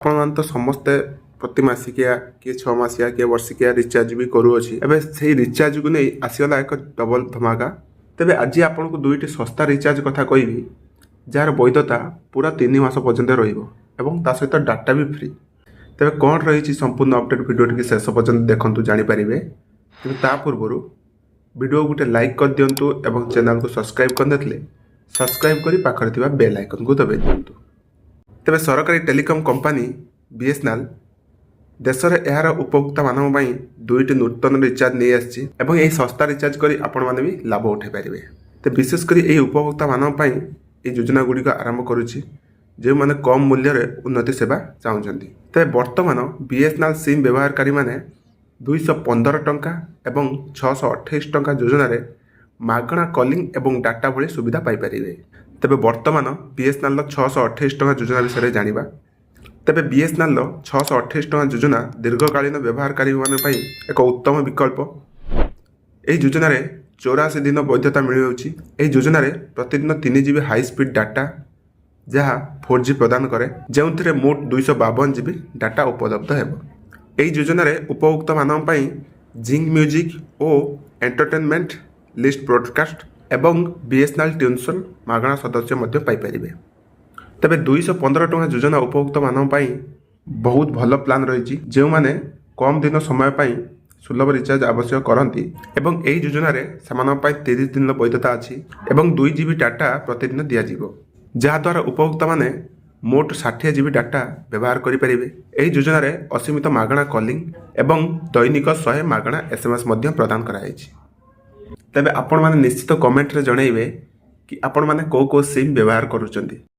ଆପଣମାନେ ତ ସମସ୍ତେ ପ୍ରତି ମାସିକିଆ କିଏ 6 ମାସିଆ କିଏ ବର୍ଷିକିଆ ରିଚାର୍ଜ ବି କରୁଅଛି। ଏବେ ସେଇ ରିଚାର୍ଜକୁ ନେଇ ଆସିଗଲା ଏକ ଡବଲ ଧମାକା। ତେବେ ଆଜି ଆପଣଙ୍କୁ ଦୁଇଟି ଶସ୍ତା ରିଚାର୍ଜ କଥା କହିବି ଯାହାର ବୈଧତା ପୁରା 3 ମାସ ପର୍ଯ୍ୟନ୍ତ ରହିବ ଏବଂ ତା ସହିତ ଡାଟା ବି ଫ୍ରି। ତେବେ କ'ଣ ରହିଛି ସମ୍ପୂର୍ଣ୍ଣ ଅପଡେଟ୍ ଭିଡ଼ିଓଟିକି ଶେଷ ପର୍ଯ୍ୟନ୍ତ ଦେଖନ୍ତୁ ଜାଣିପାରିବେ। କିନ୍ତୁ ତା ପୂର୍ବରୁ ଭିଡ଼ିଓ ଗୋଟେ ଲାଇକ୍ କରିଦିଅନ୍ତୁ ଏବଂ ଚ୍ୟାନେଲକୁ ସବସ୍କ୍ରାଇବ୍ କରିନଥିଲେ ସବସ୍କ୍ରାଇବ୍ କରି ପାଖରେ ଥିବା ବେଲ୍ ଆଇକନ୍କୁ ଦବାଇ ଦିଅନ୍ତୁ। ତେବେ ସରକାରୀ ଟେଲିକମ୍ କମ୍ପାନୀ BSNL ଦେଶରେ ଏହାର ଉପଭୋକ୍ତାମାନଙ୍କ ପାଇଁ ଦୁଇଟି ନୂତନ ରିଚାର୍ଜ ନେଇ ଆସିଛି ଏବଂ ଏହି ଶସ୍ତା ରିଚାର୍ଜ କରି ଆପଣମାନେ ବି ଲାଭ ଉଠାଇ ପାରିବେ। ତେବେ ବିଶେଷ କରି ଏହି ଉପଭୋକ୍ତାମାନଙ୍କ ପାଇଁ ଏହି ଯୋଜନା ଗୁଡ଼ିକ ଆରମ୍ଭ କରୁଛି ଯେଉଁମାନେ କମ୍ ମୂଲ୍ୟରେ ଉନ୍ନତି ସେବା ଚାହୁଁଛନ୍ତି। ତେବେ ବର୍ତ୍ତମାନ BSNL ସିମ୍ ବ୍ୟବହାରକାରୀମାନେ 215 ଟଙ୍କା ଏବଂ 628 ଟଙ୍କା ଯୋଜନାରେ ମାଗଣା କଲିଂ ଏବଂ ଡାଟା ଭଳି ସୁବିଧା ପାଇପାରିବେ। ତେବେ ବର୍ତ୍ତମାନ BSNLର 628 ଟଙ୍କା ଯୋଜନା ବିଷୟରେ ଜାଣିବା। ତେବେ BSNLର 628 ଟଙ୍କା ଯୋଜନା ଦୀର୍ଘକାଳୀନ ବ୍ୟବହାରକାରୀମାନଙ୍କ ପାଇଁ ଏକ ଉତ୍ତମ ବିକଳ୍ପ। ଏହି ଯୋଜନାରେ 84 ଦିନ ବୈଧତା ମିଳୁଅଛି। ଏହି ଯୋଜନାରେ ପ୍ରତିଦିନ 3 GB ହାଇ ସ୍ପିଡ୍ ଡାଟା ଯାହା 4G ପ୍ରଦାନ କରେ, ଯେଉଁଥିରେ ମୋଟ 252 GB ଡାଟା ଉପଲବ୍ଧ ହେବ। ଏହି ଯୋଜନାରେ ଉପଭୋକ୍ତାମାନଙ୍କ ପାଇଁ ଜିଙ୍ଗ ମ୍ୟୁଜିକ୍ ଓ ଏଣ୍ଟରଟେନମେଣ୍ଟ ଲିଷ୍ଟ ବ୍ରଡକାଷ୍ଟ ଏବଂ BSNL ଟ୍ୟୁନ୍ସନ୍ ମାଗଣା ସଦସ୍ୟ ମଧ୍ୟ ପାଇପାରିବେ। ତେବେ 215 ଟଙ୍କା ଯୋଜନା ଉପଭୋକ୍ତାମାନଙ୍କ ପାଇଁ ବହୁତ ଭଲ ପ୍ଲାନ୍ ରହିଛି ଯେଉଁମାନେ କମ୍ ଦିନ ସମୟ ପାଇଁ ସୁଲଭ ରିଚାର୍ଜ ଆବଶ୍ୟକ କରନ୍ତି ଏବଂ ଏହି ଯୋଜନାରେ ସେମାନଙ୍କ ପାଇଁ 30 ଦିନର ବୈଧତା ଅଛି ଏବଂ 2 GB ଡାଟା ପ୍ରତିଦିନ ଦିଆଯିବ, ଯାହାଦ୍ୱାରା ଉପଭୋକ୍ତାମାନେ ମୋଟ 60 GB ଡାଟା ବ୍ୟବହାର କରିପାରିବେ। ଏହି ଯୋଜନାରେ ଅସୀମିତ ମାଗଣା କଲିଂ ଏବଂ ଦୈନିକ 100 ମାଗଣା SMS ମଧ୍ୟ ପ୍ରଦାନ କରାଯାଇଛି। ତେବେ ଆପଣମାନେ ନିଶ୍ଚିତ କମେଣ୍ଟରେ ଜଣାଇବେ କି ଆପଣମାନେ କେଉଁ ସିମ୍ ବ୍ୟବହାର କରୁଛନ୍ତି।